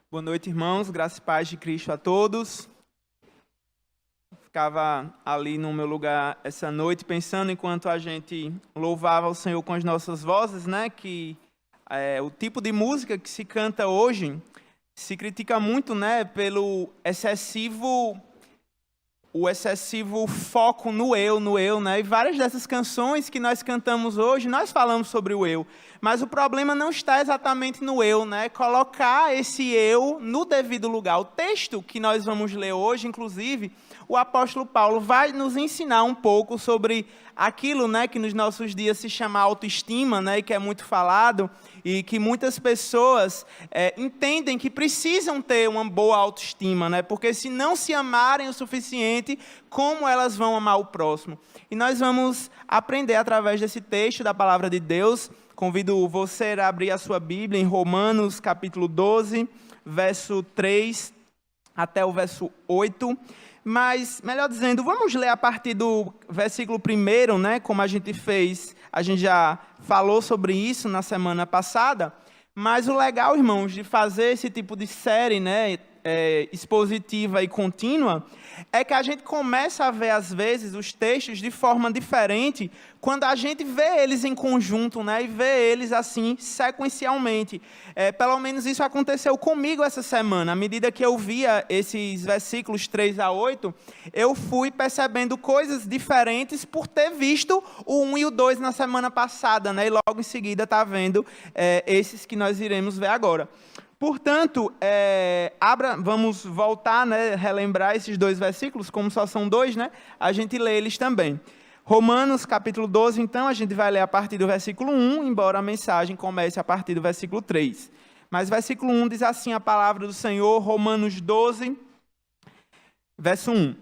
Boa noite, irmãos. Graça e paz de Cristo a todos. Ficava ali no meu lugar essa noite pensando enquanto a gente louvava o Senhor com as nossas vozes, né? Que o tipo de música que se canta hoje se critica muito, né? Pelo excessivo foco no eu, né? E várias dessas canções que nós cantamos hoje, nós falamos sobre o eu. Mas o problema não está exatamente no eu, né? Colocar esse eu no devido lugar. O texto que nós vamos ler hoje, inclusive, o apóstolo Paulo vai nos ensinar um pouco sobre aquilo, né, que nos nossos dias se chama autoestima, né, e que é muito falado, e que muitas pessoas entendem que precisam ter uma boa autoestima, né, porque se não se amarem o suficiente, como elas vão amar o próximo? E nós vamos aprender através desse texto da palavra de Deus. Convido você a abrir a sua Bíblia em Romanos, capítulo 12, verso 3 até o verso 8. Mas, melhor dizendo, vamos ler a partir do versículo 1, né? Como a gente fez, a gente já falou sobre isso na semana passada. Mas o legal, irmãos, de fazer esse tipo de série, né, expositiva e contínua, é que a gente começa a ver, às vezes, os textos de forma diferente quando a gente vê eles em conjunto, né, e vê eles assim, sequencialmente. Pelo menos isso aconteceu comigo essa semana. À medida que eu via esses versículos 3 a 8, eu fui percebendo coisas diferentes por ter visto o 1 e o 2 na semana passada, né, e logo em seguida está vendo esses que nós iremos ver agora. Portanto, vamos voltar, né, relembrar esses dois versículos, como só são dois, né, a gente lê eles também. Romanos, capítulo 12, então, a gente vai ler a partir do versículo 1, embora a mensagem comece a partir do versículo 3. Mas versículo 1 diz assim a palavra do Senhor, Romanos 12, verso 1.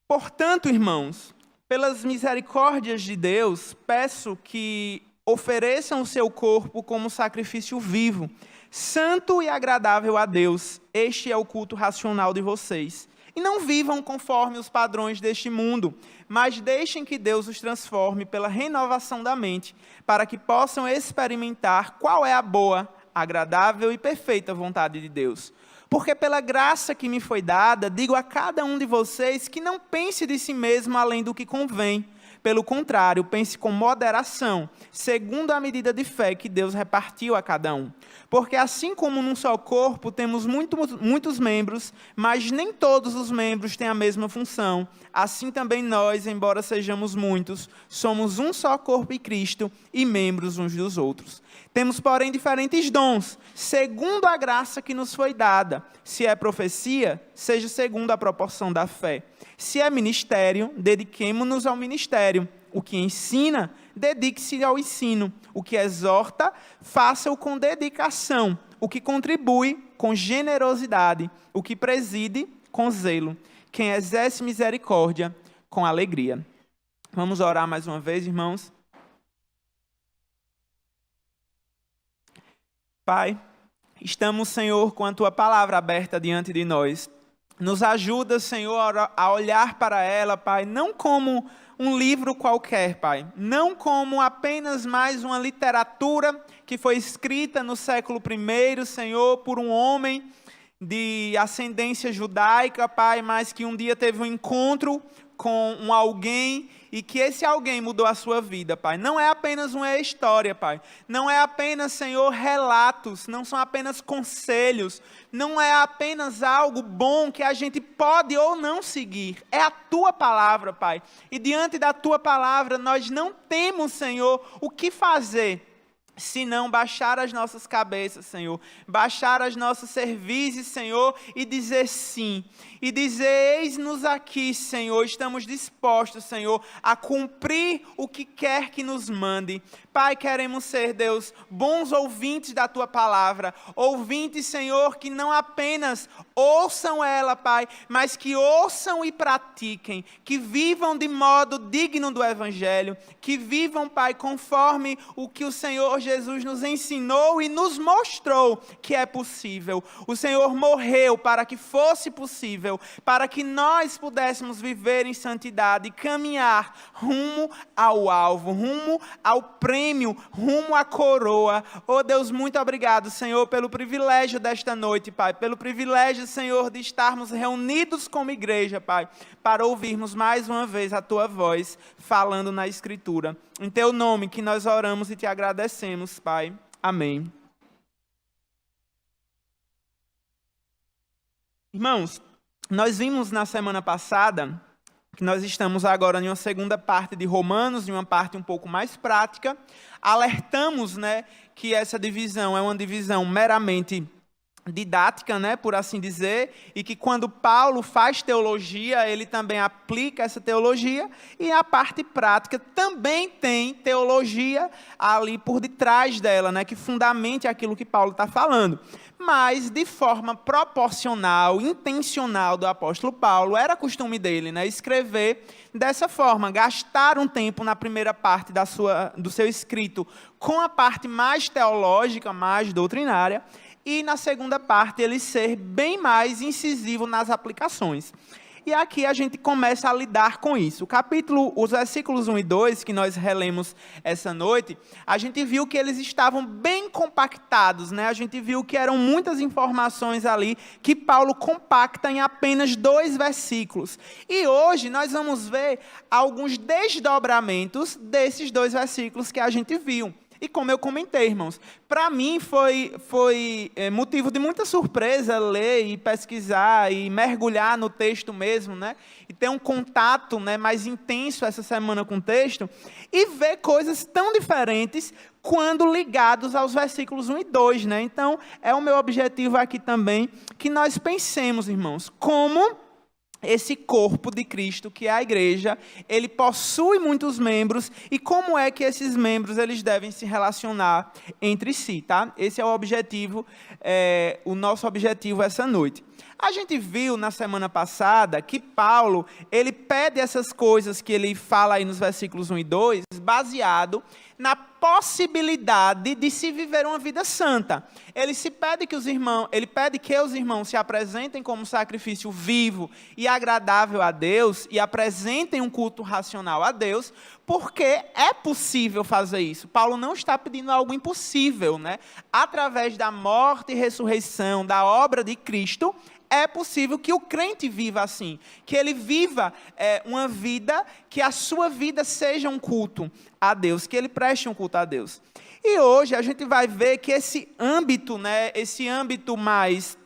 Portanto, irmãos, pelas misericórdias de Deus, peço que ofereçam o seu corpo como sacrifício vivo, santo e agradável a Deus. Este é o culto racional de vocês. E não vivam conforme os padrões deste mundo, mas deixem que Deus os transforme pela renovação da mente, para que possam experimentar qual é a boa, agradável e perfeita vontade de Deus. Porque pela graça que me foi dada, digo a cada um de vocês que não pense de si mesmo além do que convém. Pelo contrário, pense com moderação, segundo a medida de fé que Deus repartiu a cada um. Porque assim como num só corpo temos muitos membros, mas nem todos os membros têm a mesma função, assim também nós, embora sejamos muitos, somos um só corpo em Cristo e membros uns dos outros. Temos, porém, diferentes dons, segundo a graça que nos foi dada. Se é profecia, seja segundo a proporção da fé. Se é ministério, dediquemo-nos ao ministério. O que ensina, dedique-se ao ensino. O que exorta, faça-o com dedicação. O que contribui, com generosidade. O que preside, com zelo. Quem exerce misericórdia, com alegria. Vamos orar mais uma vez, irmãos. Pai, estamos, Senhor, com a Tua palavra aberta diante de nós. Nos ajuda, Senhor, a olhar para ela, Pai, não como um livro qualquer, Pai. Não como apenas mais uma literatura que foi escrita no século I, Senhor, por um homem de ascendência judaica, Pai, mas que um dia teve um encontro com alguém e que esse alguém mudou a sua vida, Pai. Não é apenas uma história, Pai. Não é apenas, Senhor, relatos, não são apenas conselhos, não é apenas algo bom que a gente pode ou não seguir. É a Tua palavra, Pai. E diante da Tua palavra, nós não temos, Senhor, o que fazer, se não baixar as nossas cabeças, Senhor, baixar as nossas cervizes, Senhor, e dizer sim, e dizer, eis-nos aqui, Senhor, estamos dispostos, Senhor, a cumprir o que quer que nos mande. Pai, queremos ser, Deus, bons ouvintes da Tua palavra, ouvintes, Senhor, que não apenas ouçam ela, Pai, mas que ouçam e pratiquem, que vivam de modo digno do Evangelho, que vivam, Pai, conforme o que o Senhor Jesus nos ensinou e nos mostrou que é possível. O Senhor morreu para que fosse possível, para que nós pudéssemos viver em santidade e caminhar rumo ao alvo, rumo ao prêmio prêmio rumo à coroa. Oh Deus, muito obrigado, Senhor, pelo privilégio desta noite, Pai, pelo privilégio, Senhor, de estarmos reunidos como igreja, Pai, para ouvirmos mais uma vez a Tua voz falando na Escritura. Em Teu nome que nós oramos e Te agradecemos, Pai. Amém. Irmãos, nós vimos na semana passada que nós estamos agora em uma segunda parte de Romanos, em uma parte um pouco mais prática. Alertamos, que essa divisão é uma divisão meramente didática, por assim dizer, e que quando Paulo faz teologia, ele também aplica essa teologia, e a parte prática também tem teologia ali por detrás dela, que fundamente aquilo que Paulo está falando. Mas, de forma proporcional, intencional do apóstolo Paulo, era costume dele, escrever dessa forma, gastar um tempo na primeira parte do seu escrito com a parte mais teológica, mais doutrinária, e na segunda parte ele ser bem mais incisivo nas aplicações. E aqui a gente começa a lidar com isso. Os versículos 1 e 2, que nós relemos essa noite, a gente viu que eles estavam bem compactados, A gente viu que eram muitas informações ali que Paulo compacta em apenas 2 versículos. E hoje nós vamos ver alguns desdobramentos desses 2 versículos que a gente viu. E como eu comentei, irmãos, para mim foi motivo de muita surpresa ler e pesquisar e mergulhar no texto mesmo, e ter um contato mais intenso essa semana com o texto e ver coisas tão diferentes quando ligados aos versículos 1 e 2. Então, é o meu objetivo aqui também que nós pensemos, irmãos, como esse corpo de Cristo, que é a igreja, ele possui muitos membros, e como é que esses membros eles devem se relacionar entre si, tá? Esse é o objetivo, o nosso objetivo essa noite. A gente viu na semana passada que Paulo, ele pede essas coisas que ele fala aí nos versículos 1 e 2, baseado na possibilidade de se viver uma vida santa. Ele pede que os irmãos se apresentem como sacrifício vivo e agradável a Deus e apresentem um culto racional a Deus, porque é possível fazer isso. Paulo não está pedindo algo impossível, Através da morte e ressurreição, da obra de Cristo, é possível que o crente viva assim, que ele viva uma vida, que a sua vida seja um culto a Deus, que ele preste um culto a Deus. E hoje a gente vai ver que esse âmbito mais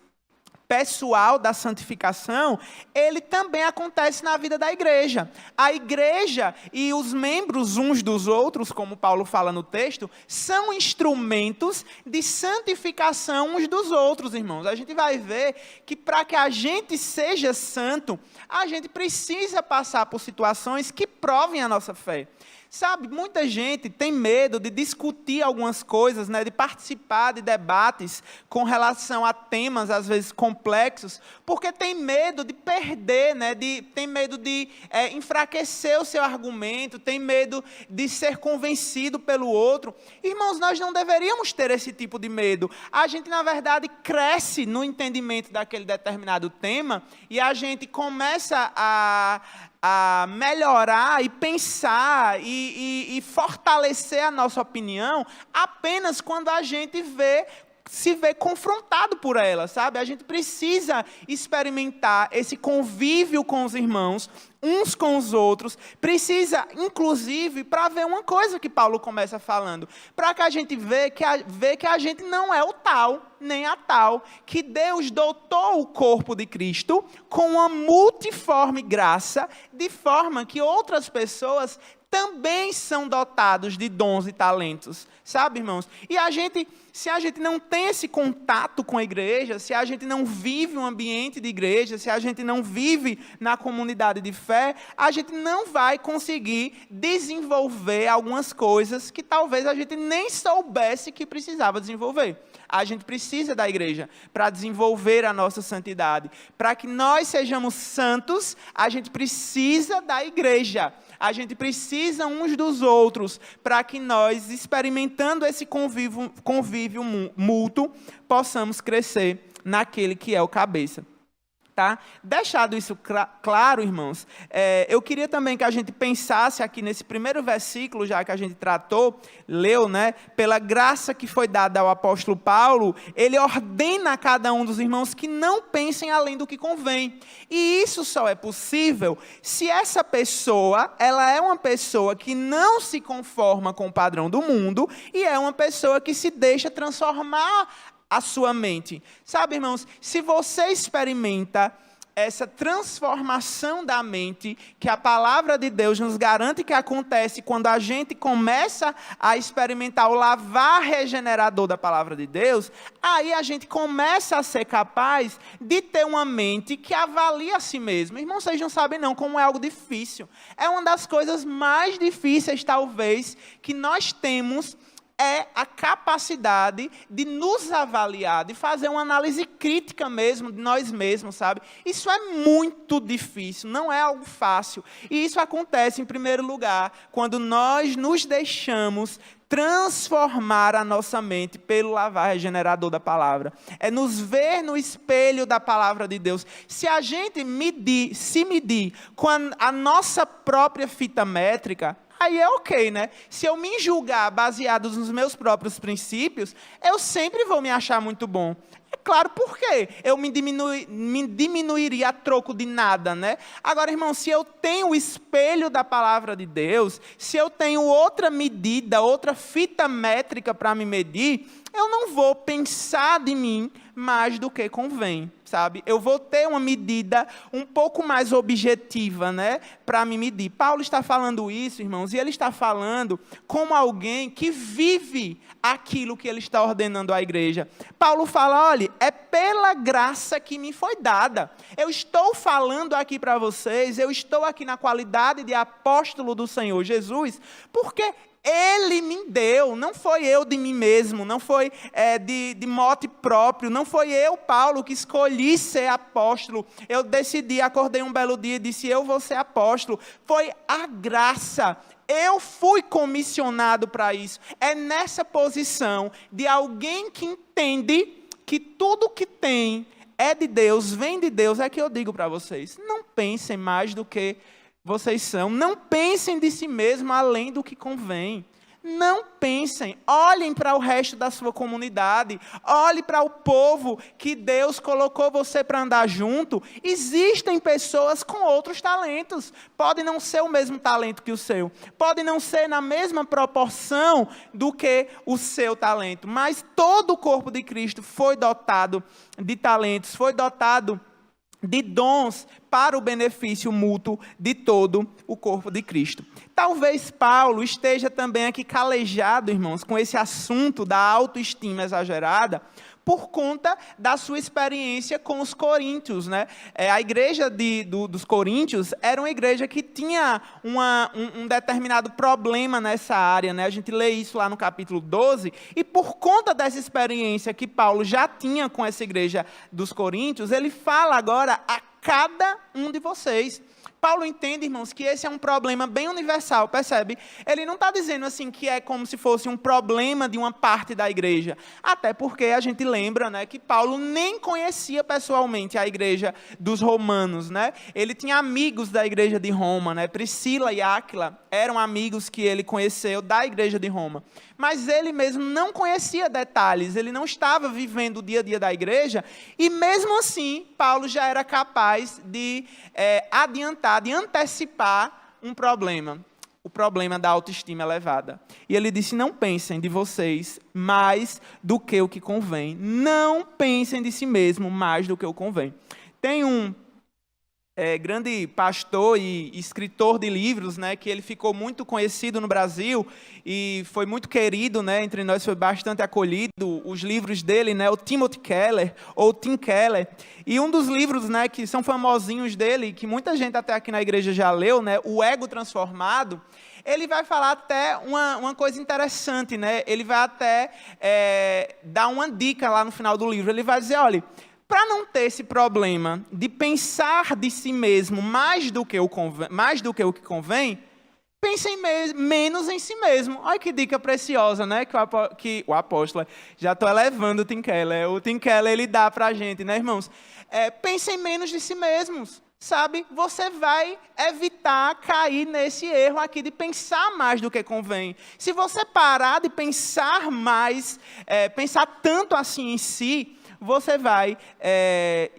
pessoal da santificação, ele também acontece na vida da igreja. A igreja e os membros uns dos outros, como Paulo fala no texto, são instrumentos de santificação uns dos outros, irmãos. A gente vai ver que para que a gente seja santo, a gente precisa passar por situações que provem a nossa fé. Sabe, muita gente tem medo de discutir algumas coisas, de participar de debates com relação a temas, às vezes, complexos, porque tem medo de perder, tem medo de enfraquecer o seu argumento, tem medo de ser convencido pelo outro. Irmãos, nós não deveríamos ter esse tipo de medo. A gente, na verdade, cresce no entendimento daquele determinado tema e a gente começa a melhorar e pensar e fortalecer a nossa opinião apenas quando a gente se vê confrontado por ela, sabe? A gente precisa experimentar esse convívio com os irmãos, uns com os outros, precisa, inclusive, para ver uma coisa que Paulo começa falando, para que a gente vê que a gente não é o tal, nem a tal, que Deus dotou o corpo de Cristo com uma multiforme graça, de forma que outras pessoas também são dotados de dons e talentos, sabe, irmãos? E se a gente não tem esse contato com a igreja, se a gente não vive um ambiente de igreja, se a gente não vive na comunidade de fé, a gente não vai conseguir desenvolver algumas coisas que talvez a gente nem soubesse que precisava desenvolver. A gente precisa da igreja para desenvolver a nossa santidade. Para que nós sejamos santos, a gente precisa da igreja. A gente precisa uns dos outros para que nós, experimentando esse convívio mútuo, possamos crescer naquele que é o cabeça. Tá? Deixado isso claro, irmãos, eu queria também que a gente pensasse aqui nesse primeiro versículo, já que a gente leu, né? Pela graça que foi dada ao apóstolo Paulo, ele ordena a cada um dos irmãos que não pensem além do que convém. E isso só é possível se essa pessoa, ela é uma pessoa que não se conforma com o padrão do mundo e é uma pessoa que se deixa transformar a sua mente. Sabe, irmãos, se você experimenta essa transformação da mente, que a palavra de Deus nos garante que acontece quando a gente começa a experimentar o lavar regenerador da palavra de Deus, aí a gente começa a ser capaz de ter uma mente que avalia a si mesmo. Irmãos, vocês não sabem não como é algo difícil. É uma das coisas mais difíceis, talvez, que nós temos, é a capacidade de nos avaliar, de fazer uma análise crítica mesmo de nós mesmos, sabe? Isso é muito difícil, não é algo fácil. E isso acontece, em primeiro lugar, quando nós nos deixamos transformar a nossa mente pelo lavar regenerador da palavra. É nos ver no espelho da palavra de Deus. Se a gente se medir com a nossa própria fita métrica, aí é ok, né? Se eu me julgar baseado nos meus próprios princípios, eu sempre vou me achar muito bom. É claro, por quê? Eu me diminuiria a troco de nada, né? Agora, irmão, se eu tenho o espelho da palavra de Deus, se eu tenho outra medida, outra fita métrica para me medir, eu não vou pensar de mim mais do que convém, sabe? Eu vou ter uma medida um pouco mais objetiva, né, para me medir. Paulo está falando isso, irmãos, e ele está falando como alguém que vive aquilo que ele está ordenando à igreja. Paulo fala, olha, é pela graça que me foi dada. Eu estou falando aqui para vocês, eu estou aqui na qualidade de apóstolo do Senhor Jesus, porque Ele me deu, não foi eu de mim mesmo, não foi de mote próprio, não foi eu, Paulo, que escolhi ser apóstolo. Eu decidi, acordei um belo dia e disse, eu vou ser apóstolo. Foi a graça. Eu fui comissionado para isso. É nessa posição de alguém que entende que tudo que tem é de Deus, vem de Deus, é que eu digo para vocês, não pensem mais do que vocês são, não pensem de si mesmo além do que convém. Não pensem, olhem para o resto da sua comunidade, olhem para o povo que Deus colocou você para andar junto. Existem pessoas com outros talentos, pode não ser o mesmo talento que o seu, pode não ser na mesma proporção do que o seu talento, mas todo o corpo de Cristo foi dotado de talentos, foi dotado de dons para o benefício mútuo de todo o corpo de Cristo. Talvez Paulo esteja também aqui calejado, irmãos, com esse assunto da autoestima exagerada, por conta da sua experiência com os coríntios, né? A igreja dos coríntios era uma igreja que tinha um determinado problema nessa área, né? A gente lê isso lá no capítulo 12, e por conta dessa experiência que Paulo já tinha com essa igreja dos coríntios, ele fala agora a cada um de vocês. Paulo entende, irmãos, que esse é um problema bem universal, percebe? Ele não está dizendo assim que é como se fosse um problema de uma parte da igreja. Até porque a gente lembra, né, que Paulo nem conhecia pessoalmente a igreja dos romanos, né? Ele tinha amigos da igreja de Roma, né? Priscila e Áquila eram amigos que ele conheceu da igreja de Roma. Mas ele mesmo não conhecia detalhes, ele não estava vivendo o dia a dia da igreja, e mesmo assim, Paulo já era capaz de adiantar, de antecipar um problema, o problema da autoestima elevada. E ele disse, não pensem de vocês mais do que o que convém, não pensem de si mesmo mais do que o convém. Tem um grande pastor e escritor de livros, né, que ele ficou muito conhecido no Brasil e foi muito querido, né, entre nós, foi bastante acolhido, os livros dele, né, o Timothy Keller, ou Tim Keller, e um dos livros, né, que são famosinhos dele, que muita gente até aqui na igreja já leu, né, O Ego Transformado, ele vai falar até uma coisa interessante, né, ele vai até dar uma dica lá no final do livro, ele vai dizer, olha, para não ter esse problema de pensar de si mesmo mais do que o que convém, Pensem menos em si mesmo. Olha que dica preciosa, né? Que o apóstolo, já estou elevando o Tim Keller, ele dá para a gente, né, irmãos? Pensem menos de si mesmos, sabe? Você vai evitar cair nesse erro aqui de pensar mais do que convém. Se você parar de pensar mais, pensar tanto assim em si, você vai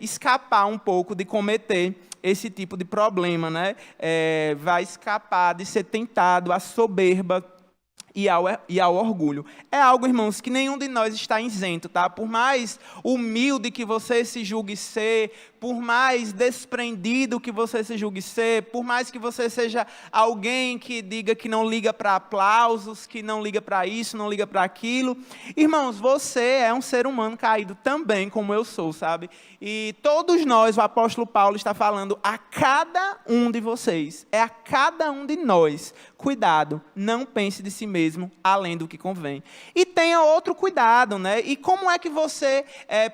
escapar um pouco de cometer esse tipo de problema, né? Vai escapar de ser tentado à soberba e ao orgulho. É algo, irmãos, que nenhum de nós está isento, tá? Por mais humilde que você se julgue ser, por mais desprendido que você se julgue ser, por mais que você seja alguém que diga que não liga para aplausos, que não liga para isso, não liga para aquilo, irmãos, você é um ser humano caído também, como eu sou, sabe? E todos nós, o apóstolo Paulo está falando a cada um de vocês, a cada um de nós, cuidado, não pense de si mesmo além do que convém. E tenha outro cuidado, né? E como é que você,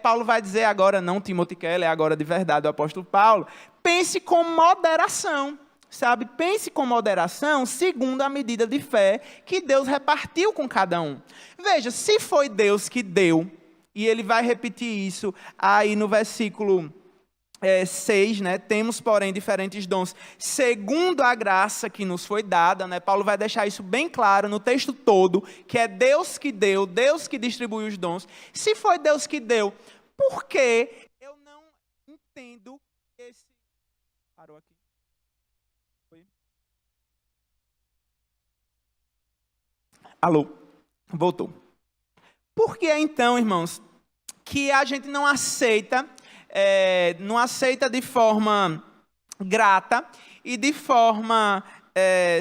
Paulo vai dizer agora, não Timothy Keller, agora de verdade o apóstolo Paulo, pense com moderação, sabe? Pense com moderação segundo a medida de fé que Deus repartiu com cada um. Veja, se foi Deus que deu, e ele vai repetir isso aí no versículo 6, né? Temos, porém, diferentes dons, segundo a graça que nos foi dada, né? Paulo vai deixar isso bem claro no texto todo, que é Deus que deu, Deus que distribui os dons. Se foi Deus que deu, por que eu não entendo esse... Parou aqui. Foi? Alô? Voltou. Por que, então, irmãos, que a gente não aceita de forma grata e de forma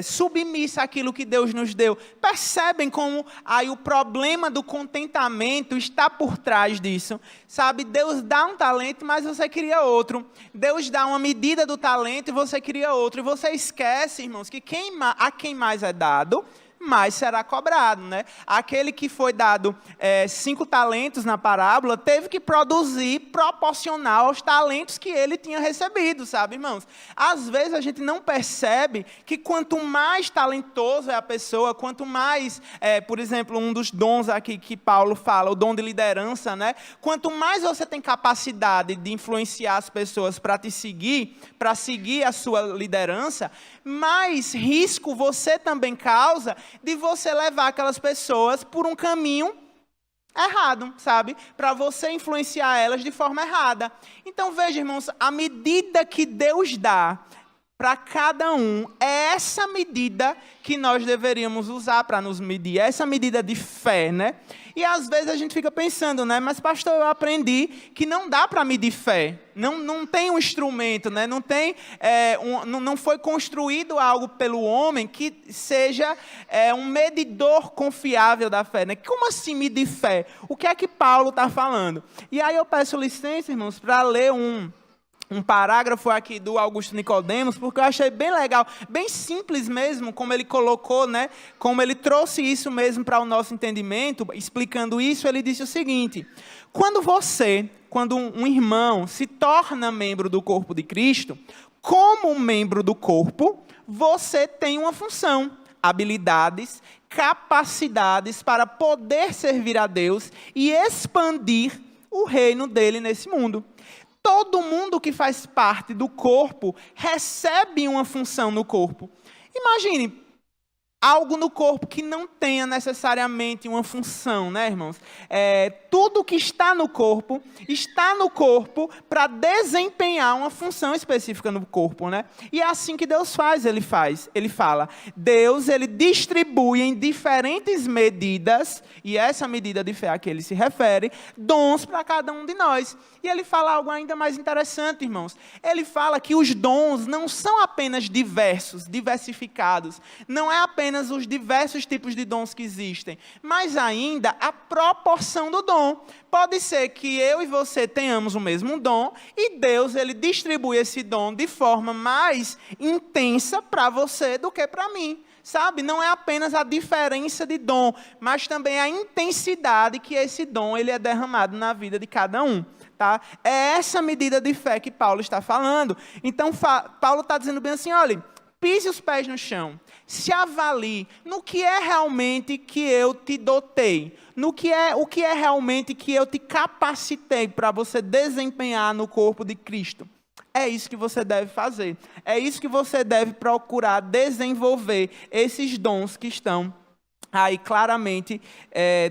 submissa àquilo que Deus nos deu? Percebem como aí o problema do contentamento está por trás disso? Sabe, Deus dá um talento, mas você cria outro. Deus dá uma medida do talento e você cria outro. E você esquece, irmãos, que a quem mais é dado, mais será cobrado, né? Aquele que foi dado 5 talentos na parábola, teve que produzir proporcional aos talentos que ele tinha recebido, sabe, irmãos? Às vezes a gente não percebe que quanto mais talentoso é a pessoa, quanto mais, por exemplo, um dos dons aqui que Paulo fala, o dom de liderança, né? Quanto mais você tem capacidade de influenciar as pessoas para te seguir, para seguir a sua liderança, mais risco você também causa de você levar aquelas pessoas por um caminho errado, sabe? Para você influenciar elas de forma errada. Então, veja, irmãos, a medida que Deus dá para cada um, é essa medida que nós deveríamos usar para nos medir, essa medida de fé, né? E às vezes a gente fica pensando, né? Mas pastor, eu aprendi que não dá para medir fé. Não tem um instrumento, né? Não foi construído algo pelo homem que seja um medidor confiável da fé, né? Como assim medir fé? O que é que Paulo está falando? E aí eu peço licença, irmãos, para ler um parágrafo aqui do Augusto Nicodemos, porque eu achei bem legal, bem simples mesmo, como ele colocou, né? Como ele trouxe isso mesmo para o nosso entendimento, explicando isso, ele disse o seguinte: quando um irmão se torna membro do corpo de Cristo, como membro do corpo, você tem uma função, habilidades, capacidades para poder servir a Deus e expandir o reino dele nesse mundo. Todo mundo que faz parte do corpo recebe uma função no corpo. Imagine algo no corpo que não tenha necessariamente uma função, né, irmãos? Tudo que está no corpo para desempenhar uma função específica no corpo, né? E é assim que Deus faz, ele fala, Deus, ele distribui em diferentes medidas, e essa medida de fé a que ele se refere, dons para cada um de nós. E ele fala algo ainda mais interessante, irmãos. Ele fala que os dons não são apenas diversificados, não é apenas os diversos tipos de dons que existem, mas ainda a proporção do dom. Pode ser que eu e você tenhamos o mesmo dom e Deus, ele distribui esse dom de forma mais intensa para você do que para mim. Sabe, não é apenas a diferença de dom, mas também a intensidade que esse dom ele é derramado na vida de cada um. Tá? É essa medida de fé que Paulo está falando. Então, Paulo está dizendo bem assim, olha, Pise os pés no chão. Se avalie no que é realmente que eu te dotei. O que é realmente que eu te capacitei para você desempenhar no corpo de Cristo. É isso que você deve fazer. É isso que você deve procurar desenvolver, esses dons que estão aí claramente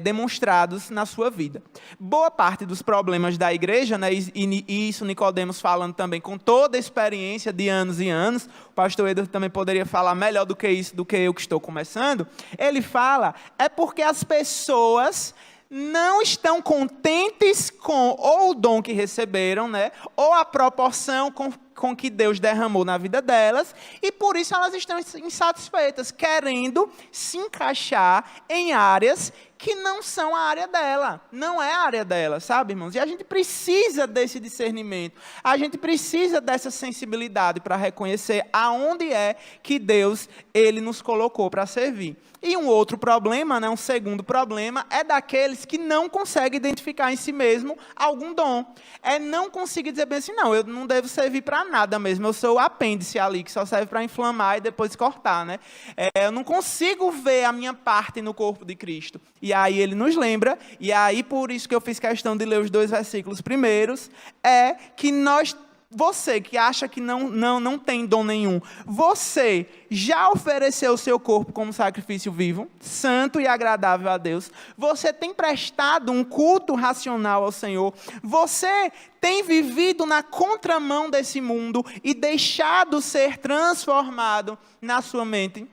demonstrados na sua vida. Boa parte dos problemas da igreja, né, e isso Nicodemos falando também com toda a experiência de anos e anos, o pastor Edward também poderia falar melhor do que isso, do que eu que estou começando, ele fala, é porque as pessoas não estão contentes com ou o dom que receberam, né, ou a proporção com que Deus derramou na vida delas, e por isso elas estão insatisfeitas, querendo se encaixar em áreas que não são a área dela, não é a área dela, sabe, irmãos? E a gente precisa desse discernimento, a gente precisa dessa sensibilidade para reconhecer aonde é que Deus, Ele nos colocou para servir. E um outro problema, né, um segundo problema, é daqueles que não conseguem identificar em si mesmo algum dom. É não conseguir dizer bem assim, não, eu não devo servir para nada mesmo, eu sou o apêndice ali, que só serve para inflamar e depois cortar, né? Eu não consigo ver a minha parte no corpo de Cristo. E aí ele nos lembra, e aí por isso que eu fiz questão de ler os 2 versículos primeiros, é que você que acha que não tem dom nenhum, você já ofereceu o seu corpo como sacrifício vivo, santo e agradável a Deus, você tem prestado um culto racional ao Senhor, você tem vivido na contramão desse mundo e deixado ser transformado na sua mente.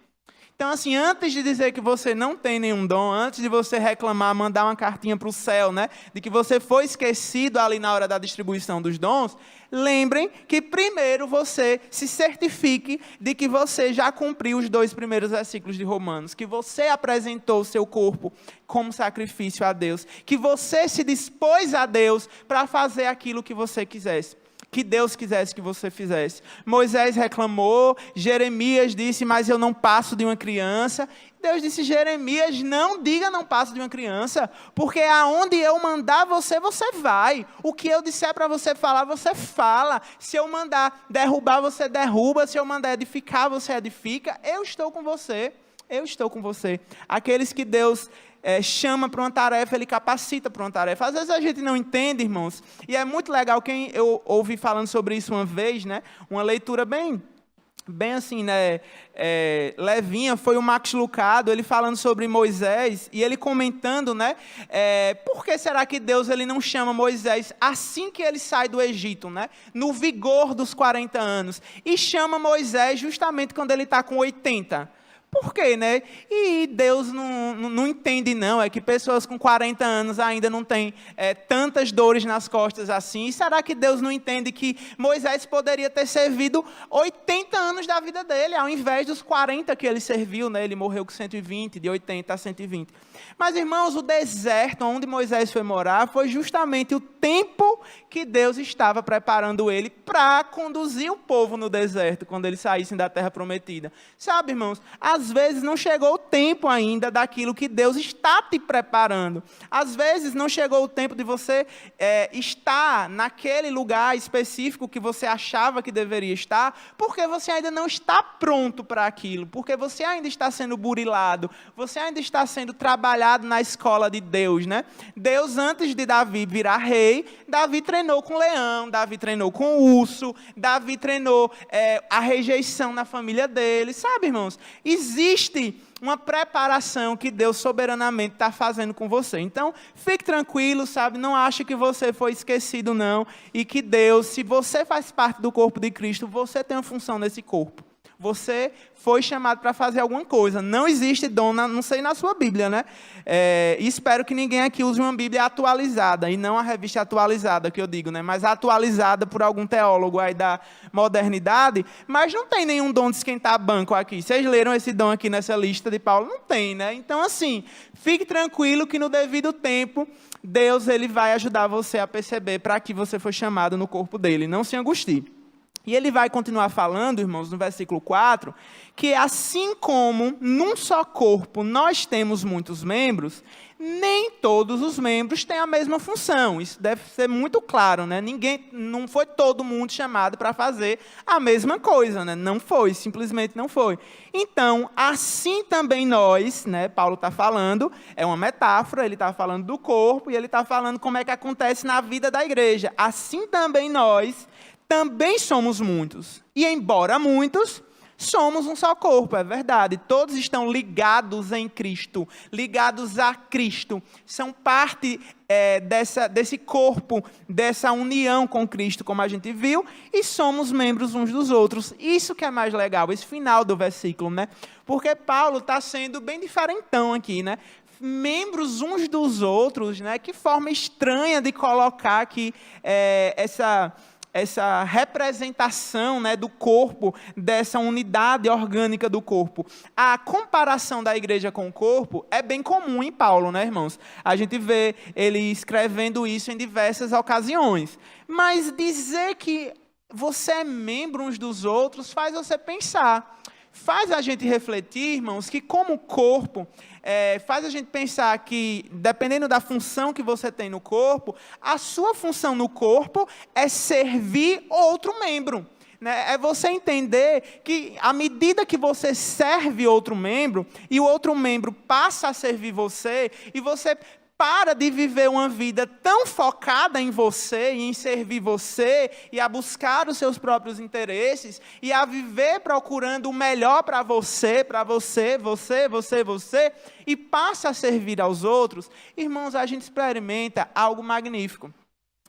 Então, assim, antes de dizer que você não tem nenhum dom, antes de você reclamar, mandar uma cartinha para o céu, né, de que você foi esquecido ali na hora da distribuição dos dons, lembrem que primeiro você se certifique de que você já cumpriu os 2 primeiros versículos de Romanos, que você apresentou o seu corpo como sacrifício a Deus, que você se dispôs a Deus para fazer aquilo que você quisesse. Que Deus quisesse que você fizesse. Moisés reclamou, Jeremias disse, mas eu não passo de uma criança. Deus disse, Jeremias, não diga não passo de uma criança, porque aonde eu mandar você, você vai. O que eu disser para você falar, você fala. Se eu mandar derrubar, você derruba. Se eu mandar edificar, você edifica. Eu estou com você. Eu estou com você. Aqueles que Deus chama para uma tarefa, Ele capacita para uma tarefa. Às vezes a gente não entende, irmãos, e é muito legal, quem eu ouvi falando sobre isso uma vez, né, uma leitura bem assim, né, levinha, foi o Max Lucado, ele falando sobre Moisés, e ele comentando, né, por que será que Deus ele não chama Moisés assim que ele sai do Egito, né, no vigor dos 40 anos, e chama Moisés justamente quando ele está com 80? Por quê, né? E Deus não entende, não. É que pessoas com 40 anos ainda não têm tantas dores nas costas assim. E será que Deus não entende que Moisés poderia ter servido 80 anos da vida dele, ao invés dos 40 que ele serviu, né? Ele morreu com 120, de 80 a 120. Mas, irmãos, o deserto onde Moisés foi morar foi justamente o tempo que Deus estava preparando ele para conduzir o povo no deserto, quando eles saíssem da terra prometida. Sabe, irmãos, às vezes não chegou o tempo ainda daquilo que Deus está te preparando. Às vezes não chegou o tempo de você estar naquele lugar específico que você achava que deveria estar, porque você ainda não está pronto para aquilo, porque você ainda está sendo burilado, você ainda está sendo trabalhado na escola de Deus, né? Deus, antes de Davi virar rei, Davi treinou com leão, Davi treinou com urso, Davi treinou a rejeição na família dele, sabe, irmãos? Existe uma preparação que Deus soberanamente está fazendo com você. Então, fique tranquilo, sabe? Não ache que você foi esquecido, não. E que Deus, se você faz parte do corpo de Cristo, você tem uma função nesse corpo. Você foi chamado para fazer alguma coisa. Não existe dom, não sei na sua Bíblia, né? Espero que ninguém aqui use uma Bíblia atualizada, e não a revista atualizada, que eu digo, né? Mas atualizada por algum teólogo aí da modernidade. Mas não tem nenhum dom de esquentar banco aqui. Vocês leram esse dom aqui nessa lista de Paulo? Não tem, né? Então, assim, fique tranquilo que no devido tempo, Deus ele vai ajudar você a perceber para que você foi chamado no corpo dele. Não se angustie. E ele vai continuar falando, irmãos, no versículo 4, que assim como num só corpo nós temos muitos membros, nem todos os membros têm a mesma função. Isso deve ser muito claro, né? Não foi todo mundo chamado para fazer a mesma coisa, né? Não foi, simplesmente não foi. Então, assim também nós, né? Paulo está falando, é uma metáfora, ele está falando do corpo e ele está falando como é que acontece na vida da igreja. Assim também nós, também somos muitos. E embora muitos, somos um só corpo, é verdade. Todos estão ligados em Cristo, ligados a Cristo. São parte desse corpo, dessa união com Cristo, como a gente viu, e somos membros uns dos outros. Isso que é mais legal, esse final do versículo, né? Porque Paulo está sendo bem diferentão aqui, né? Membros uns dos outros, né? Que forma estranha de colocar aqui essa representação, né, do corpo, dessa unidade orgânica do corpo. A comparação da igreja com o corpo é bem comum em Paulo, né, irmãos? A gente vê ele escrevendo isso em diversas ocasiões. Mas dizer que você é membro uns dos outros faz você pensar. Faz a gente refletir, irmãos, que como corpo, faz a gente pensar que, dependendo da função que você tem no corpo, a sua função no corpo é servir outro membro. Né? É você entender que, à medida que você serve outro membro, e o outro membro passa a servir você, e você para de viver uma vida tão focada em você, e em servir você, e a buscar os seus próprios interesses, e a viver procurando o melhor para você, e passa a servir aos outros. Irmãos, a gente experimenta algo magnífico.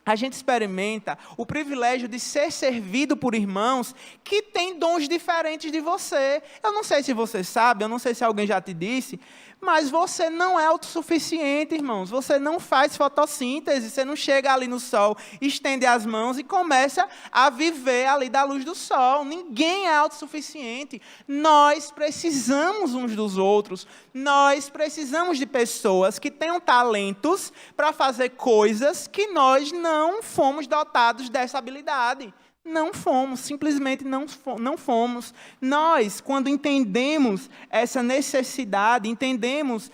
A gente experimenta o privilégio de ser servido por irmãos que têm dons diferentes de você. Eu não sei se você sabe, eu não sei se alguém já te disse, mas você não é autossuficiente, irmãos. Você não faz fotossíntese, você não chega ali no sol, estende as mãos e começa a viver ali da luz do sol. Ninguém é autossuficiente. Nós precisamos uns dos outros. Nós precisamos de pessoas que tenham talentos para fazer coisas que nós não fomos dotados dessa habilidade. Não fomos, simplesmente não fomos. Nós, quando entendemos essa necessidade, entendemos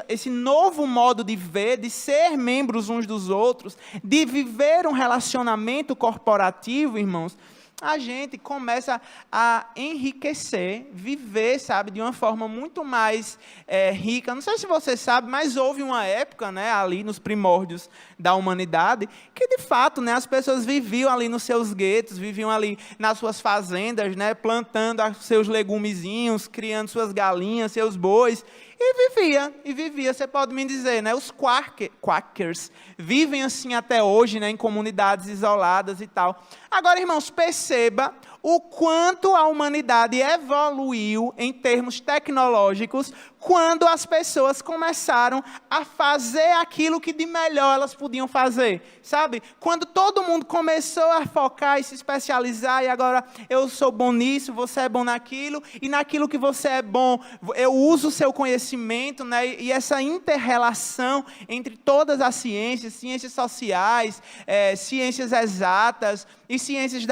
esse novo modo de ver, de ser membros uns dos outros, de viver um relacionamento corporativo, irmãos, a gente começa a enriquecer, viver, sabe, de uma forma muito mais rica. Não sei se você sabe, mas houve uma época, né, ali nos primórdios da humanidade, que de fato, né, as pessoas viviam ali nos seus guetos, viviam ali nas suas fazendas, né, plantando os seus legumezinhos, criando suas galinhas, seus bois, e vivia. Você pode me dizer, né, os quakers vivem assim até hoje, né, em comunidades isoladas e tal. Agora, irmãos, perceba o quanto a humanidade evoluiu em termos tecnológicos quando as pessoas começaram a fazer aquilo que de melhor elas podiam fazer, sabe? Quando todo mundo começou a focar e se especializar, e agora eu sou bom nisso, você é bom naquilo, e naquilo que você é bom, eu uso o seu conhecimento, né? E essa inter-relação entre todas as ciências, ciências sociais, ciências exatas e ciências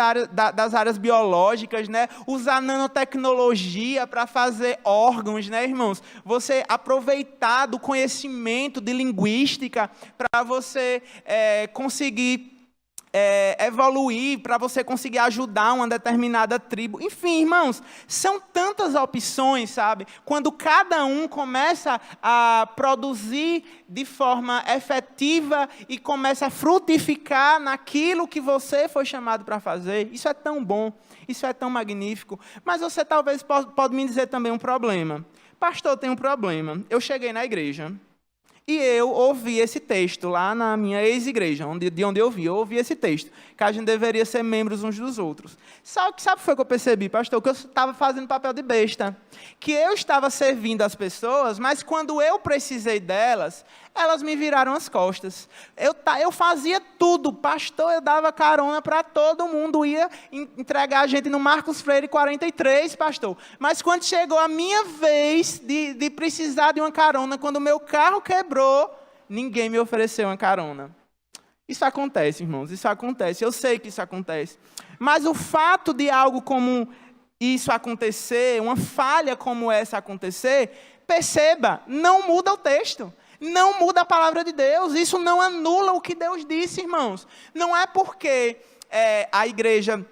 das áreas biológicas, né? Usar nanotecnologia para fazer órgãos, né, irmãos? Você aproveitar do conhecimento de linguística para você conseguir evoluir, para você conseguir ajudar uma determinada tribo. Enfim, irmãos, são tantas opções, sabe? Quando cada um começa a produzir de forma efetiva e começa a frutificar naquilo que você foi chamado para fazer, isso é tão bom, isso é tão magnífico. Mas você talvez pode me dizer também um problema. Pastor, tem um problema. Eu cheguei na igreja e eu ouvi esse texto lá na minha ex-igreja, de onde eu ouvi esse texto, que a gente deveria ser membros uns dos outros. Sabe o que foi que eu percebi, pastor? Que eu estava fazendo papel de besta. Que eu estava servindo as pessoas, mas quando eu precisei delas, elas me viraram as costas. Eu fazia tudo, pastor, eu dava carona para todo mundo, ia entregar a gente no Marcos Freire 43, pastor. Mas quando chegou a minha vez de precisar de uma carona, quando o meu carro quebrou, ninguém me ofereceu uma carona. Isso acontece, irmãos, isso acontece. Eu sei que isso acontece. Mas o fato de algo como isso acontecer, uma falha como essa acontecer, Perceba, não muda o texto. Não muda a palavra de Deus. Isso não anula o que Deus disse, irmãos. Não é porque a igreja...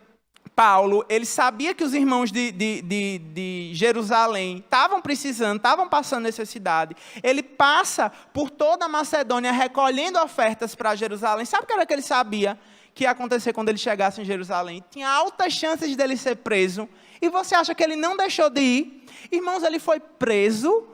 Paulo, ele sabia que os irmãos de Jerusalém estavam precisando, estavam passando necessidade. Ele passa por toda a Macedônia recolhendo ofertas para Jerusalém. Sabe o que era que ele sabia que ia acontecer quando ele chegasse em Jerusalém? Tinha altas chances dele ser preso. E você acha que ele não deixou de ir? Irmãos, ele foi preso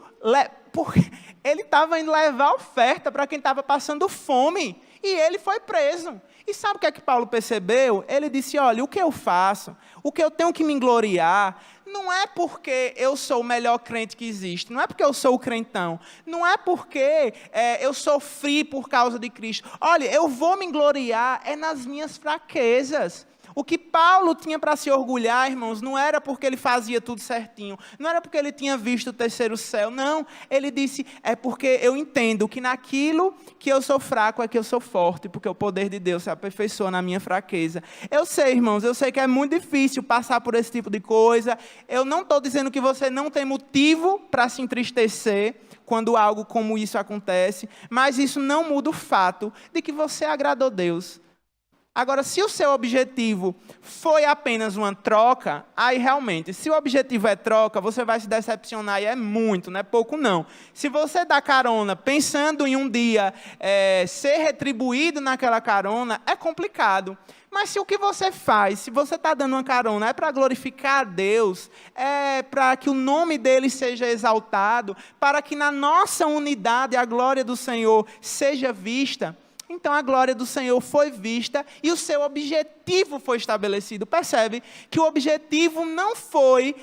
porque ele estava indo levar oferta para quem estava passando fome. E ele foi preso. E sabe o que é que Paulo percebeu? Ele disse, olha, o que eu faço, o que eu tenho que me gloriar, não é porque eu sou o melhor crente que existe, não é porque eu sou o crentão, não é porque eu sofri por causa de Cristo. Olha, eu vou me gloriar nas minhas fraquezas. O que Paulo tinha para se orgulhar, irmãos, não era porque ele fazia tudo certinho, não era porque ele tinha visto o terceiro céu, não. Ele disse, é porque eu entendo que naquilo que eu sou fraco é que eu sou forte, porque o poder de Deus se aperfeiçoa na minha fraqueza. Eu sei, irmãos, eu sei que é muito difícil passar por esse tipo de coisa. Eu não estou dizendo que você não tem motivo para se entristecer quando algo como isso acontece, mas isso não muda o fato de que você agradou a Deus. Agora, se o seu objetivo foi apenas uma troca, aí realmente, se o objetivo é troca, você vai se decepcionar, e é muito, não é pouco não. Se você dá carona pensando em um dia ser retribuído naquela carona, é complicado. Mas se o que você faz, se você está dando uma carona, é para glorificar a Deus, é para que o nome dele seja exaltado, para que na nossa unidade a glória do Senhor seja vista, então a glória do Senhor foi vista e o seu objetivo foi estabelecido. Percebe que o objetivo não foi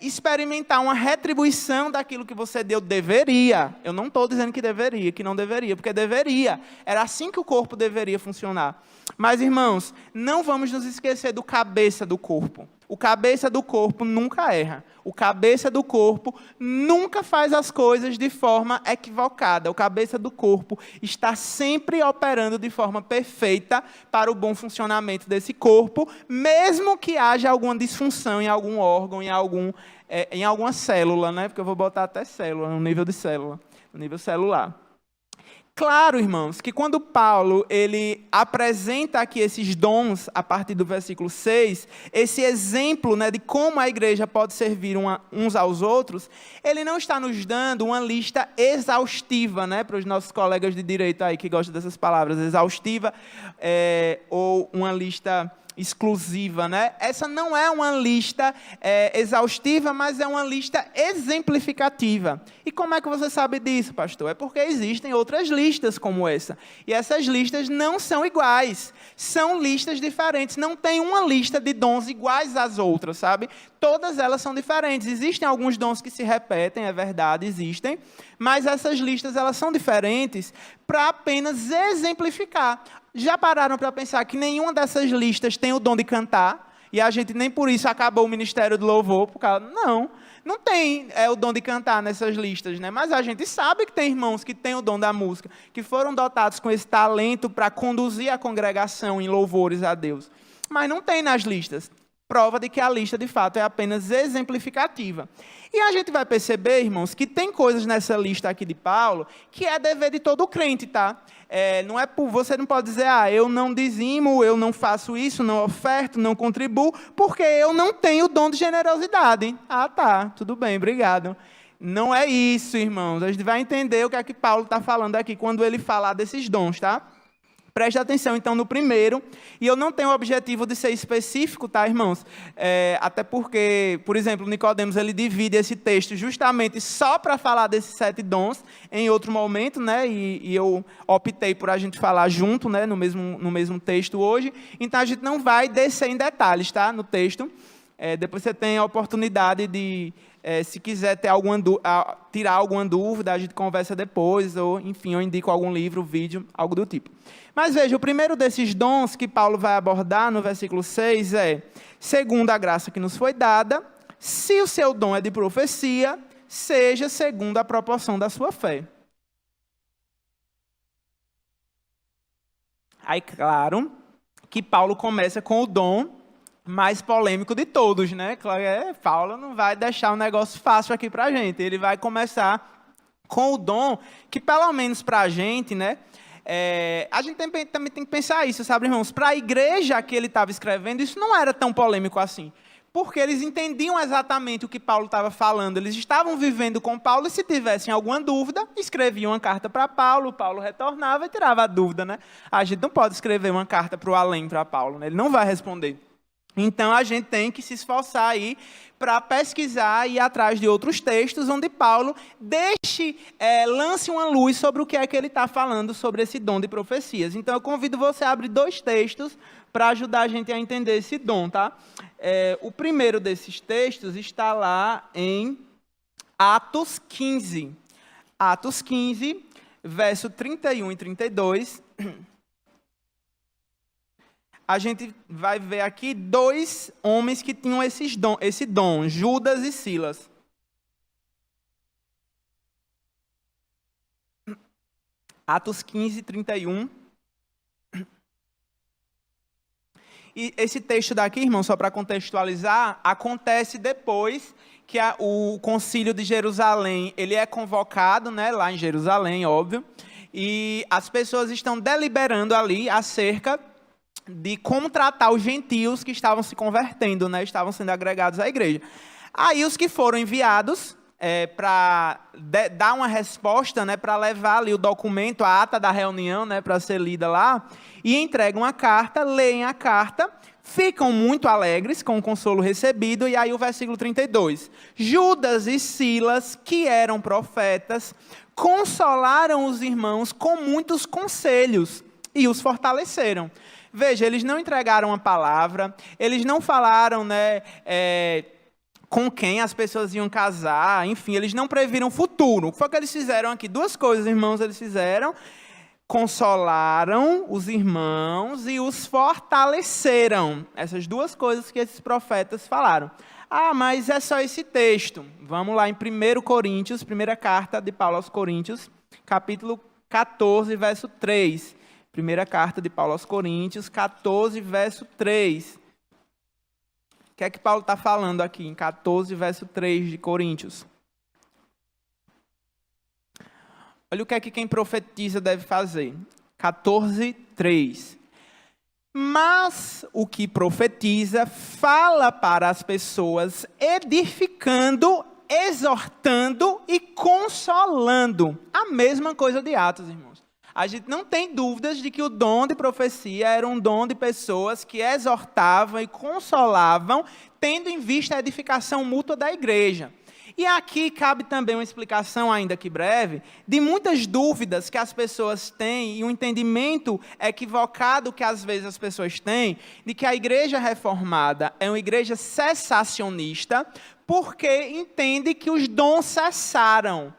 experimentar uma retribuição daquilo que você deu. Deveria. Eu não estou dizendo que deveria, que não deveria, porque deveria. Era assim que o corpo deveria funcionar. Mas, irmãos, não vamos nos esquecer do cabeça do corpo. O cabeça do corpo nunca erra. O cabeça do corpo nunca faz as coisas de forma equivocada. O cabeça do corpo está sempre operando de forma perfeita para o bom funcionamento desse corpo, mesmo que haja alguma disfunção em algum órgão, em alguma célula, né? Porque eu vou botar até célula, no nível de célula, no nível celular. Claro, irmãos, que quando Paulo ele apresenta aqui esses dons, a partir do versículo 6, esse exemplo, né, de como a igreja pode servir uns aos outros, ele não está nos dando uma lista exaustiva, né, para os nossos colegas de direito aí que gostam dessas palavras, exaustiva, ou uma lista exclusiva, né? Essa não é uma lista exaustiva, mas é uma lista exemplificativa. E como é que você sabe disso, pastor? É porque existem outras listas como essa. E essas listas não são iguais. São listas diferentes. Não tem uma lista de dons iguais às outras, sabe? Todas elas são diferentes. Existem alguns dons que se repetem, é verdade, existem. Mas essas listas elas são diferentes para apenas exemplificar. Já pararam para pensar que nenhuma dessas listas tem o dom de cantar? E a gente nem por isso acabou o ministério do louvor? Não tem o dom de cantar nessas listas, né? Mas a gente sabe que tem irmãos que têm o dom da música, que foram dotados com esse talento para conduzir a congregação em louvores a Deus. Mas não tem nas listas. Prova de que a lista, de fato, é apenas exemplificativa. E a gente vai perceber, irmãos, que tem coisas nessa lista aqui de Paulo que é dever de todo crente, tá? Você não pode dizer, eu não dizimo, eu não faço isso, não oferto, não contribuo, porque eu não tenho o dom de generosidade. Tá, tudo bem, obrigado. Não é isso, irmãos. A gente vai entender o que é que Paulo está falando aqui quando ele falar desses dons, tá? Preste atenção, então, no primeiro. E eu não tenho o objetivo de ser específico, tá, irmãos? Até porque, por exemplo, Nicodemos, ele divide esse texto justamente só para falar desses 7 dons em outro momento, né? E eu optei por a gente falar junto, né? No mesmo texto hoje. Então, a gente não vai descer em detalhes, tá? No texto. Depois você tem a oportunidade de, se quiser tirar alguma dúvida, a gente conversa depois, ou, enfim, eu indico algum livro, vídeo, algo do tipo. Mas veja, o primeiro desses dons que Paulo vai abordar no versículo 6 é: segundo a graça que nos foi dada, se o seu dom é de profecia, seja segundo a proporção da sua fé. Aí, claro, que Paulo começa com o dom mais polêmico de todos, né? Paulo não vai deixar um negócio fácil aqui para a gente. Ele vai começar com o dom que, pelo menos para a gente, né? A gente também tem que pensar isso, sabe, irmãos? Para a igreja que ele estava escrevendo, isso não era tão polêmico assim. Porque eles entendiam exatamente o que Paulo estava falando. Eles estavam vivendo com Paulo e, se tivessem alguma dúvida, escreviam uma carta para Paulo, Paulo retornava e tirava a dúvida, né? A gente não pode escrever uma carta para o além para Paulo, né? Ele não vai responder. Então, a gente tem que se esforçar aí para pesquisar e ir atrás de outros textos onde Paulo lance uma luz sobre o que é que ele está falando sobre esse dom de profecias. Então, eu convido você a abrir 2 textos para ajudar a gente a entender esse dom, tá? O primeiro desses textos está lá em Atos 15. Atos 15, verso 31 e 32. A gente vai ver aqui 2 homens que tinham esse dom, Judas e Silas. Atos 15, 31. E esse texto daqui, irmão, só para contextualizar, acontece depois que o concílio de Jerusalém, ele é convocado, né, lá em Jerusalém, óbvio, e as pessoas estão deliberando ali acerca de como tratar os gentios que estavam se convertendo, né, estavam sendo agregados à igreja. Aí os que foram enviados para dar uma resposta, né, para levar ali o documento, a ata da reunião, né, para ser lida lá, e entregam a carta, leem a carta, ficam muito alegres com o consolo recebido, e aí o versículo 32. Judas e Silas, que eram profetas, consolaram os irmãos com muitos conselhos e os fortaleceram. Veja, eles não entregaram a palavra, eles não falaram, né, com quem as pessoas iam casar, enfim, eles não previram o futuro. O que foi que eles fizeram aqui? 2 coisas, irmãos, eles fizeram. Consolaram os irmãos e os fortaleceram. Essas 2 coisas que esses profetas falaram. Ah, mas é só esse texto. Vamos lá em 1 Coríntios, primeira carta de Paulo aos Coríntios, capítulo 14, verso 3. Primeira carta de Paulo aos Coríntios, 14, verso 3. O que é que Paulo está falando aqui em 14, verso 3 de Coríntios? Olha o que é que quem profetiza deve fazer. 14, 3. Mas o que profetiza fala para as pessoas, edificando, exortando e consolando. A mesma coisa de Atos, irmãos. A gente não tem dúvidas de que o dom de profecia era um dom de pessoas que exortavam e consolavam, tendo em vista a edificação mútua da igreja. E aqui cabe também uma explicação, ainda que breve, de muitas dúvidas que as pessoas têm e um entendimento equivocado que às vezes as pessoas têm de que a igreja reformada é uma igreja cessacionista porque entende que os dons cessaram.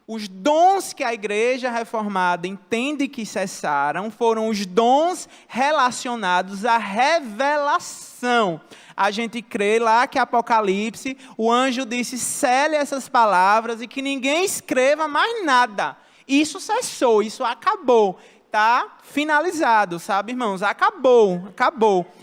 Os dons que a igreja reformada entende que cessaram foram os dons relacionados à revelação. A gente crê lá que Apocalipse, o anjo disse, cele essas palavras e que ninguém escreva mais nada. Isso cessou, isso acabou. Está finalizado, sabe, irmãos? Acabou.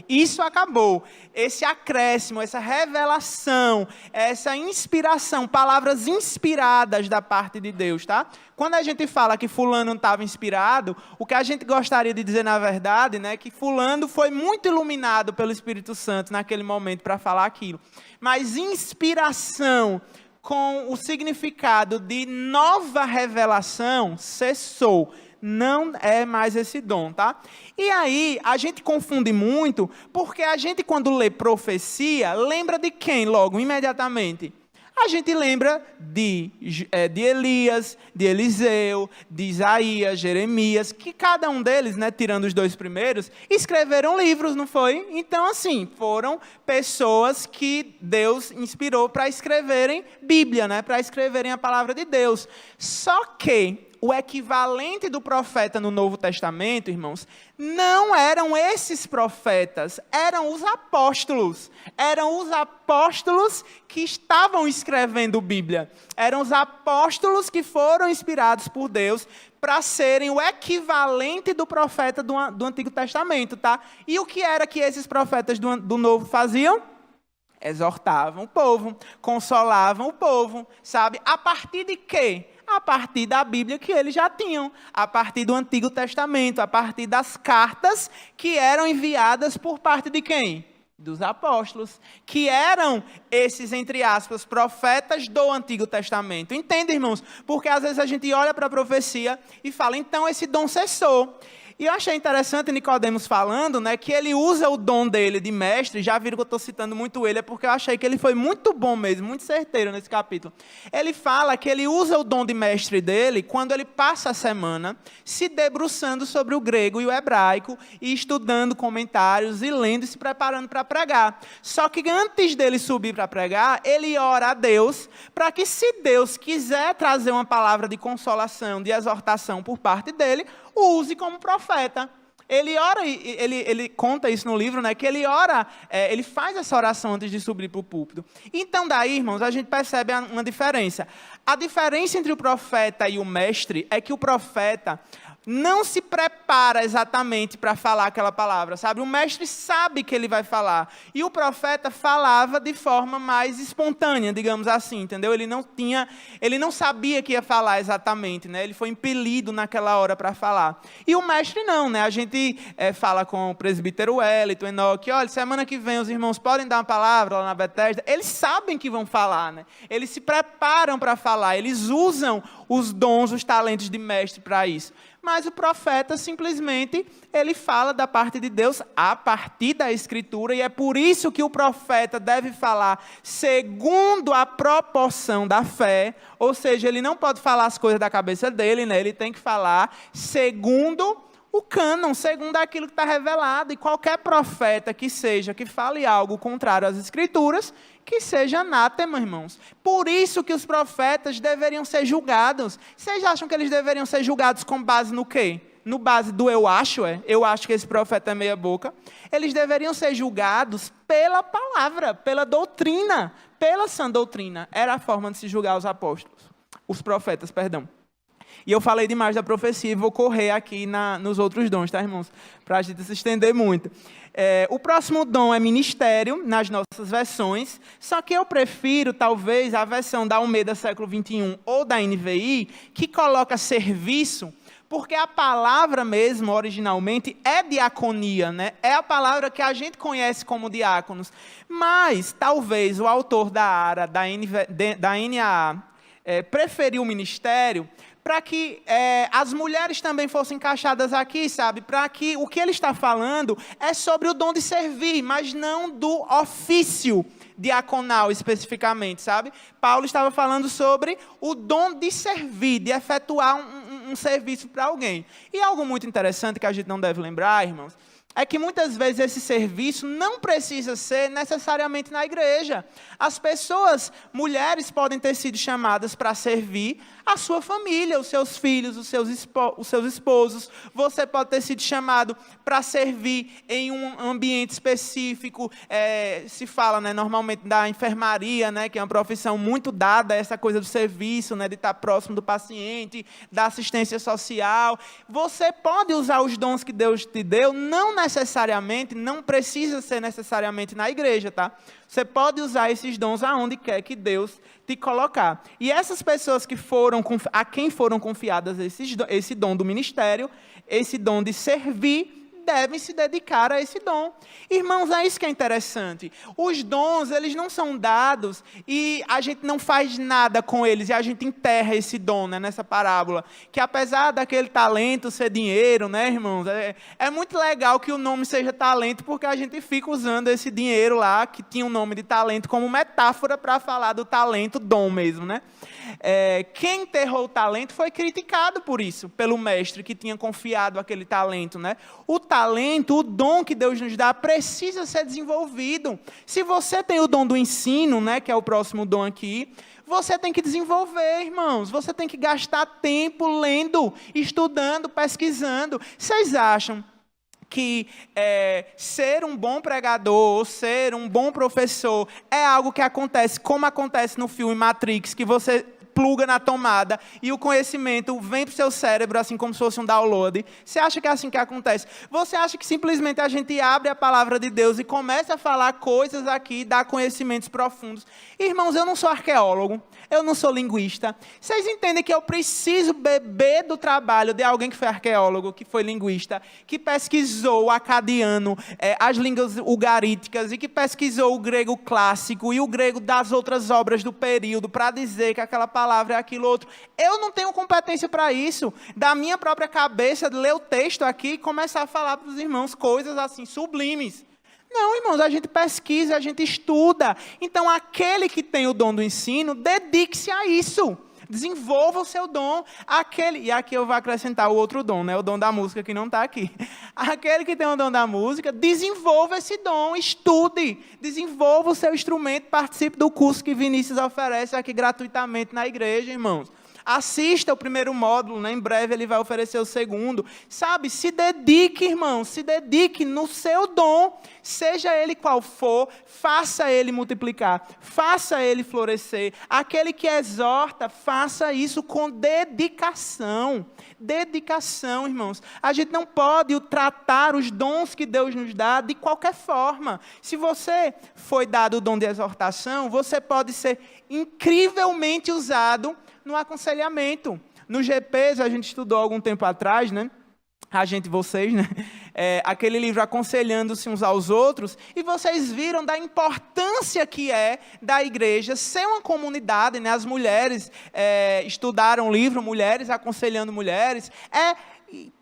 Isso acabou. Esse acréscimo, essa revelação, essa inspiração, palavras inspiradas da parte de Deus, tá? Quando a gente fala que fulano não estava inspirado, o que a gente gostaria de dizer, na verdade, né, que fulano foi muito iluminado pelo Espírito Santo naquele momento para falar aquilo. Mas inspiração com o significado de nova revelação cessou. Não é mais esse dom, tá? E aí, a gente confunde muito, porque a gente, quando lê profecia, lembra de quem logo, imediatamente? A gente lembra de Elias, de Eliseu, de Isaías, Jeremias, que cada um deles, né, tirando os 2 primeiros, escreveram livros, não foi? Então, assim, foram pessoas que Deus inspirou para escreverem Bíblia, né, para escreverem a palavra de Deus. Só que o equivalente do profeta no Novo Testamento, irmãos, não eram esses profetas, eram os apóstolos. Eram os apóstolos que estavam escrevendo Bíblia. Eram os apóstolos que foram inspirados por Deus para serem o equivalente do profeta do Antigo Testamento, tá? E o que era que esses profetas do Novo faziam? Exortavam o povo, consolavam o povo, sabe? A partir de quê? A partir da Bíblia que eles já tinham, a partir do Antigo Testamento, a partir das cartas que eram enviadas por parte de quem? Dos apóstolos, que eram esses, entre aspas, profetas do Antigo Testamento. Entende, irmãos? Porque às vezes a gente olha para a profecia e fala, então esse dom cessou. E eu achei interessante Nicodemos falando, né, que ele usa o dom dele de mestre. Já viram que eu estou citando muito ele, é porque eu achei que ele foi muito bom mesmo, muito certeiro nesse capítulo. Ele fala que ele usa o dom de mestre dele quando ele passa a semana se debruçando sobre o grego e o hebraico, e estudando comentários e lendo e se preparando para pregar. Só que antes dele subir para pregar, ele ora a Deus para que, se Deus quiser trazer uma palavra de consolação, de exortação por parte dele, o use como profeta. Ele ora, ele conta isso no livro, né, que ele ora, ele faz essa oração antes de subir para o púlpito. Então daí, irmãos, a gente percebe uma diferença. A diferença entre o profeta e o mestre é que o profeta não se prepara exatamente para falar aquela palavra, sabe? O mestre sabe que ele vai falar. E o profeta falava de forma mais espontânea, digamos assim, entendeu? Ele não sabia que ia falar exatamente, né? Ele foi impelido naquela hora para falar. E o mestre não, né? A gente fala com o presbítero Wellington, Enoque, olha, semana que vem os irmãos podem dar uma palavra lá na Bethesda. Eles sabem que vão falar, né? Eles se preparam para falar, eles usam os dons, os talentos de mestre para isso. Mas o profeta simplesmente, ele fala da parte de Deus a partir da Escritura, e é por isso que o profeta deve falar segundo a proporção da fé, ou seja, ele não pode falar as coisas da cabeça dele, né? Ele tem que falar segundo o cânon, segundo aquilo que está revelado, e qualquer profeta que seja, que fale algo contrário às Escrituras, que seja anátema, irmãos. Por isso que os profetas deveriam ser julgados. Vocês acham que eles deveriam ser julgados com base no quê? No base do eu acho, eu acho que esse profeta é meia boca. Eles deveriam ser julgados pela palavra, pela doutrina, pela sã doutrina. Era a forma de se julgar os profetas, perdão. E eu falei demais da profecia e vou correr aqui nos outros dons, tá, irmãos? Para a gente se estender muito. O próximo dom é ministério, nas nossas versões, só que eu prefiro, talvez, a versão da Almeida século XXI ou da NVI, que coloca serviço, porque a palavra mesmo, originalmente, é diaconia, né? É a palavra que a gente conhece como diáconos. Mas, talvez, o autor da ARA, da NAA, preferiu o ministério, para que as mulheres também fossem encaixadas aqui, sabe? Para que o que ele está falando é sobre o dom de servir, mas não do ofício diaconal especificamente, sabe? Paulo estava falando sobre o dom de servir, de efetuar um serviço para alguém. E algo muito interessante que a gente não deve lembrar, irmãos, é que muitas vezes esse serviço não precisa ser necessariamente na igreja. As pessoas, mulheres, podem ter sido chamadas para servir a sua família, os seus filhos, os seus esposos. Você pode ter sido chamado para servir em um ambiente específico. Se fala, né, normalmente da enfermaria, né, que é uma profissão muito dada, essa coisa do serviço, né, de estar próximo do paciente, da assistência social. Você pode usar os dons que Deus te deu, não precisa ser necessariamente na igreja, tá? Você pode usar esses dons aonde quer que Deus te colocar. E essas pessoas a quem foram confiadas esse dom do ministério, esse dom de servir, devem se dedicar a esse dom. Irmãos, é isso que é interessante. Os dons, eles não são dados e a gente não faz nada com eles, e a gente enterra esse dom, né, nessa parábola. Que apesar daquele talento ser dinheiro, né, irmãos, é muito legal que o nome seja talento, porque a gente fica usando esse dinheiro lá, que tinha o nome de talento, como metáfora para falar do talento, dom mesmo, né? Quem enterrou o talento foi criticado por isso, pelo mestre que tinha confiado aquele talento, né? O talento, o dom que Deus nos dá, precisa ser desenvolvido. Se você tem o dom do ensino, né, que é o próximo dom aqui, você tem que desenvolver, irmãos. Você tem que gastar tempo lendo, estudando, pesquisando. Vocês acham que ser um bom pregador, ou ser um bom professor, é algo que acontece, como acontece no filme Matrix, que você pluga na tomada e o conhecimento vem para o seu cérebro, assim como se fosse um download? Você acha que é assim que acontece? Você acha que simplesmente a gente abre a palavra de Deus e começa a falar coisas aqui, dar conhecimentos profundos? Irmãos, eu não sou arqueólogo, eu não sou linguista. Vocês entendem que eu preciso beber do trabalho de alguém que foi arqueólogo, que foi linguista, que pesquisou o acadiano, as línguas ugaríticas, e que pesquisou o grego clássico e o grego das outras obras do período, para dizer que aquela palavra é aquilo outro. Eu não tenho competência para isso. Da minha própria cabeça, ler o texto aqui e começar a falar para os irmãos coisas assim sublimes. Não, irmãos, a gente pesquisa, a gente estuda. Então, aquele que tem o dom do ensino, dedique-se a isso. Desenvolva o seu dom. E aqui eu vou acrescentar o outro dom, né? O dom da música que não está aqui. Aquele que tem o dom da música, desenvolva esse dom, estude, desenvolva o seu instrumento, participe do curso que Vinícius oferece aqui gratuitamente na igreja, irmãos. Assista o primeiro módulo, né? Em breve ele vai oferecer o segundo. Sabe, se dedique, irmão, se dedique no seu dom, seja ele qual for, faça ele multiplicar, faça ele florescer. Aquele que exorta, faça isso com dedicação. Dedicação, irmãos. A gente não pode tratar os dons que Deus nos dá de qualquer forma. Se você foi dado o dom de exortação, você pode ser incrivelmente usado no aconselhamento. No GPs, a gente estudou há algum tempo atrás, né? Vocês, né? Aquele livro Aconselhando-se uns aos outros, e vocês viram da importância que é da igreja ser uma comunidade, né? As mulheres estudaram o livro Mulheres Aconselhando Mulheres. É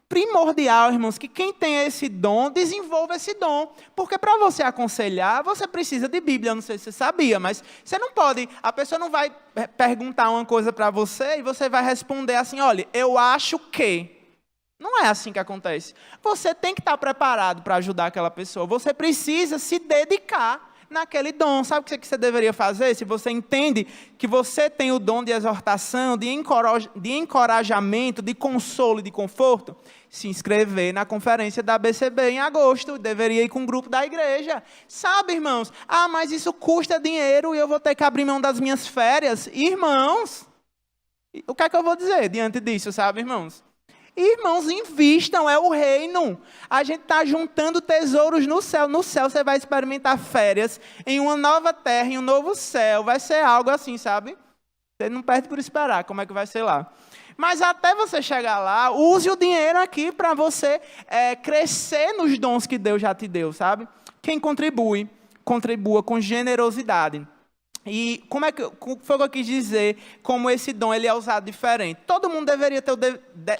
primordial, irmãos, que quem tem esse dom, desenvolva esse dom. Porque para você aconselhar, você precisa de Bíblia. Eu não sei se você sabia, mas você não pode, a pessoa não vai perguntar uma coisa para você e você vai responder assim, olha, eu acho que. Não é assim que acontece. Você tem que estar preparado para ajudar aquela pessoa. Você precisa se dedicar naquele dom. Sabe o que você deveria fazer? Se você entende que você tem o dom de exortação, de encorajamento, de consolo e de conforto, se inscrever na conferência da BCB em agosto. Deveria ir com o grupo da igreja. Sabe, irmãos? Mas isso custa dinheiro e eu vou ter que abrir mão das minhas férias. Irmãos, o que é que eu vou dizer diante disso, sabe, irmãos? Irmãos, invistam, é o reino. A gente está juntando tesouros no céu. No céu você vai experimentar férias em uma nova terra, em um novo céu. Vai ser algo assim, sabe? Você não perde por esperar como é que vai ser lá. Mas até você chegar lá, use o dinheiro aqui para você crescer nos dons que Deus já te deu, sabe? Quem contribui, contribua com generosidade. E como foi o que eu quis dizer, como esse dom ele é usado diferente? Todo mundo deveria ter,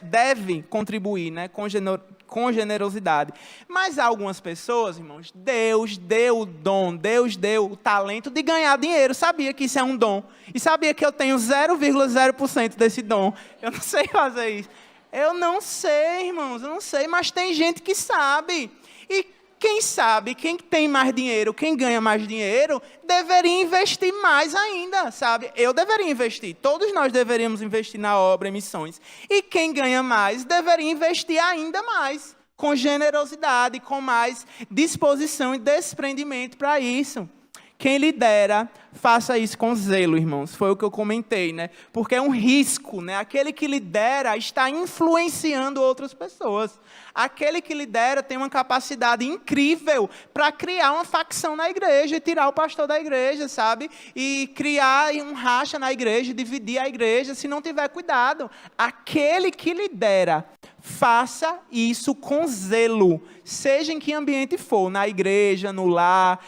deve contribuir, né, com generosidade. Mas há algumas pessoas, irmãos, Deus deu o dom, Deus deu o talento de ganhar dinheiro. Sabia que isso é um dom. E sabia que eu tenho 0,0% desse dom. Eu não sei fazer isso. Eu não sei, irmãos, eu não sei, mas tem gente que sabe. E quem sabe, quem tem mais dinheiro, quem ganha mais dinheiro, deveria investir mais ainda, sabe? Eu deveria investir, todos nós deveríamos investir na obra e missões. E quem ganha mais, deveria investir ainda mais, com generosidade, com mais disposição e desprendimento para isso. Quem lidera, faça isso com zelo, irmãos. Foi o que eu comentei, né? Porque é um risco, né? Aquele que lidera está influenciando outras pessoas. Aquele que lidera tem uma capacidade incrível para criar uma facção na igreja e tirar o pastor da igreja, sabe? E criar um racha na igreja, dividir a igreja, se não tiver cuidado. Aquele que lidera, faça isso com zelo, seja em que ambiente for, na igreja, no lar,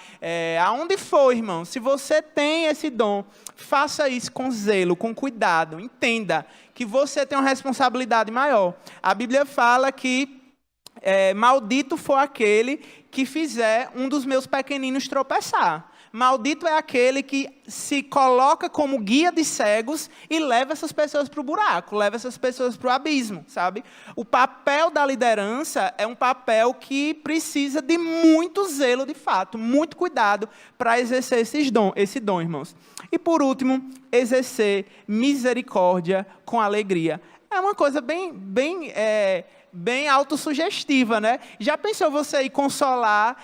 aonde for, irmão. Se você tem esse dom, faça isso com zelo, com cuidado. Entenda que você tem uma responsabilidade maior. A Bíblia fala que maldito for aquele que fizer um dos meus pequeninos tropeçar. Maldito é aquele que se coloca como guia de cegos e leva essas pessoas para o buraco, leva essas pessoas para o abismo, sabe? O papel da liderança é um papel que precisa de muito zelo, de fato, muito cuidado para exercer esse dom, irmãos. E, por último, exercer misericórdia com alegria. É uma coisa bem autossugestiva, né? Já pensou você ir consolar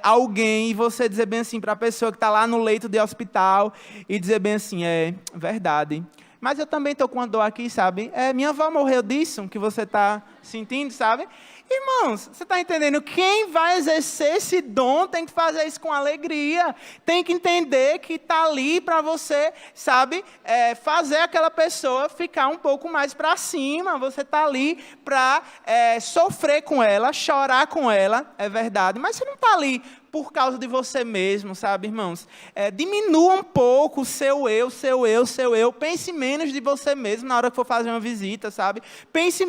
alguém e você dizer bem assim para a pessoa que está lá no leito de hospital e dizer bem assim, é verdade, mas eu também estou com uma dor aqui, sabe? Minha avó morreu disso que você está sentindo, sabe? Irmãos, você está entendendo? Quem vai exercer esse dom tem que fazer isso com alegria. Tem que entender que está ali para você, sabe? Fazer aquela pessoa ficar um pouco mais para cima. Você está ali para sofrer com ela, chorar com ela, é verdade. Mas você não está ali por causa de você mesmo, sabe, irmãos? Diminua um pouco o seu eu. Pense menos de você mesmo na hora que for fazer uma visita, sabe? Pense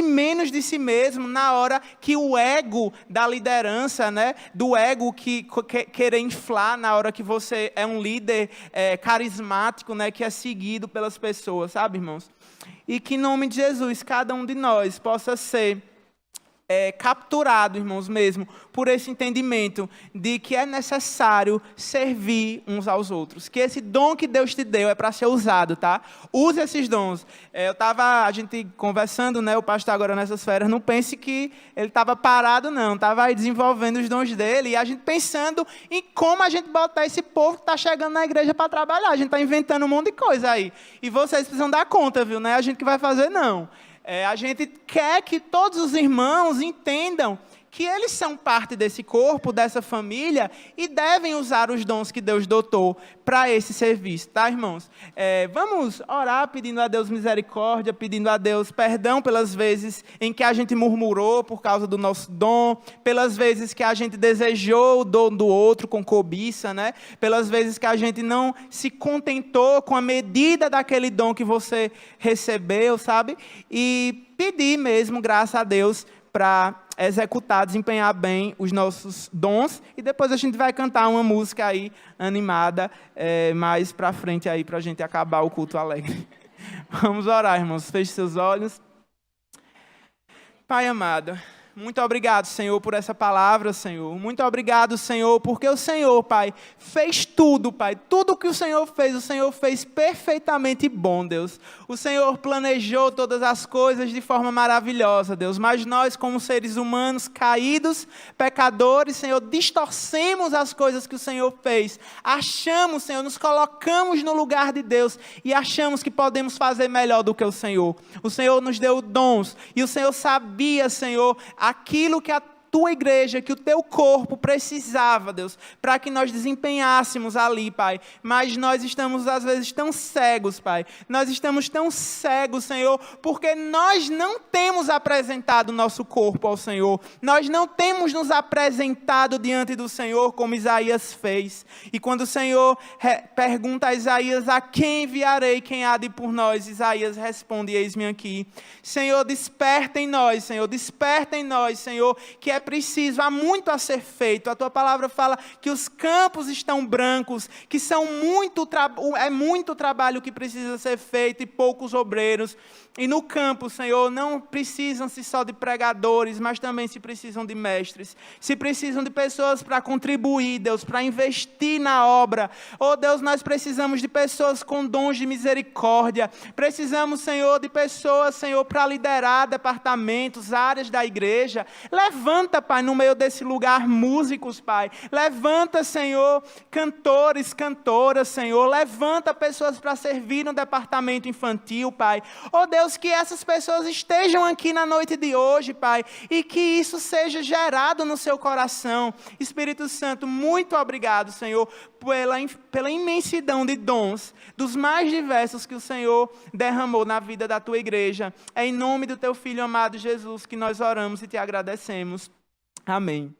menos de si mesmo na hora que o ego da liderança, né? Do ego que querer inflar na hora que você é um líder carismático, né? Que é seguido pelas pessoas, sabe, irmãos? E que em nome de Jesus, cada um de nós possa ser capturado, irmãos, mesmo, por esse entendimento de que é necessário servir uns aos outros. Que esse dom que Deus te deu é para ser usado, tá? Use esses dons. A gente conversando, né, o pastor agora nessas férias, não pense que ele estava parado, não. Estava aí desenvolvendo os dons dele e a gente pensando em como a gente botar esse povo que está chegando na igreja para trabalhar. A gente está inventando um monte de coisa aí. E vocês precisam dar conta, viu? Não é a gente que vai fazer, não. A gente quer que todos os irmãos entendam que eles são parte desse corpo, dessa família, e devem usar os dons que Deus dotou para esse serviço, tá, irmãos? Vamos orar pedindo a Deus misericórdia, pedindo a Deus perdão pelas vezes em que a gente murmurou por causa do nosso dom, pelas vezes que a gente desejou o dom do outro com cobiça, né? Pelas vezes que a gente não se contentou com a medida daquele dom que você recebeu, sabe? E pedir mesmo, graças a Deus, para executar, desempenhar bem os nossos dons, e depois a gente vai cantar uma música aí animada, mais para frente aí, para a gente acabar o culto alegre. Vamos orar, irmãos. Feche seus olhos. Pai amado, muito obrigado, Senhor, por essa palavra, Senhor. Muito obrigado, Senhor, porque o Senhor, Pai, fez tudo, Pai. Tudo o que o Senhor fez perfeitamente bom, Deus. O Senhor planejou todas as coisas de forma maravilhosa, Deus. Mas nós, como seres humanos caídos, pecadores, Senhor, distorcemos as coisas que o Senhor fez. Achamos, Senhor, nos colocamos no lugar de Deus e achamos que podemos fazer melhor do que o Senhor. O Senhor nos deu dons e o Senhor sabia, Senhor, aquilo que a tua igreja, que o teu corpo precisava, Deus, para que nós desempenhássemos ali, Pai. Mas nós estamos, às vezes, tão cegos, Pai. Nós estamos tão cegos, Senhor, porque nós não temos apresentado o nosso corpo ao Senhor. Nós não temos nos apresentado diante do Senhor como Isaías fez. E quando o Senhor pergunta a Isaías, a quem enviarei, quem há de ir por nós? Isaías responde, eis-me aqui. Senhor, desperta em nós, Senhor, que é preciso, há muito a ser feito. A tua palavra fala que os campos estão brancos, que é muito trabalho que precisa ser feito e poucos obreiros. E no campo, Senhor, não precisam-se só de pregadores, mas também se precisam de mestres. Se precisam de pessoas para contribuir, Deus, para investir na obra. Oh, Deus, nós precisamos de pessoas com dons de misericórdia. Precisamos, Senhor, de pessoas, Senhor, para liderar departamentos, áreas da igreja. Levanta, Pai, no meio desse lugar, músicos, Pai. Levanta, Senhor, cantores, cantoras, Senhor. Levanta pessoas para servir no departamento infantil, Pai. Oh, Deus, que essas pessoas estejam aqui na noite de hoje, Pai, e que isso seja gerado no seu coração. Espírito Santo, muito obrigado, Senhor, pela imensidão de dons, dos mais diversos que o Senhor derramou na vida da tua igreja. É em nome do teu Filho amado Jesus que nós oramos e te agradecemos. Amém.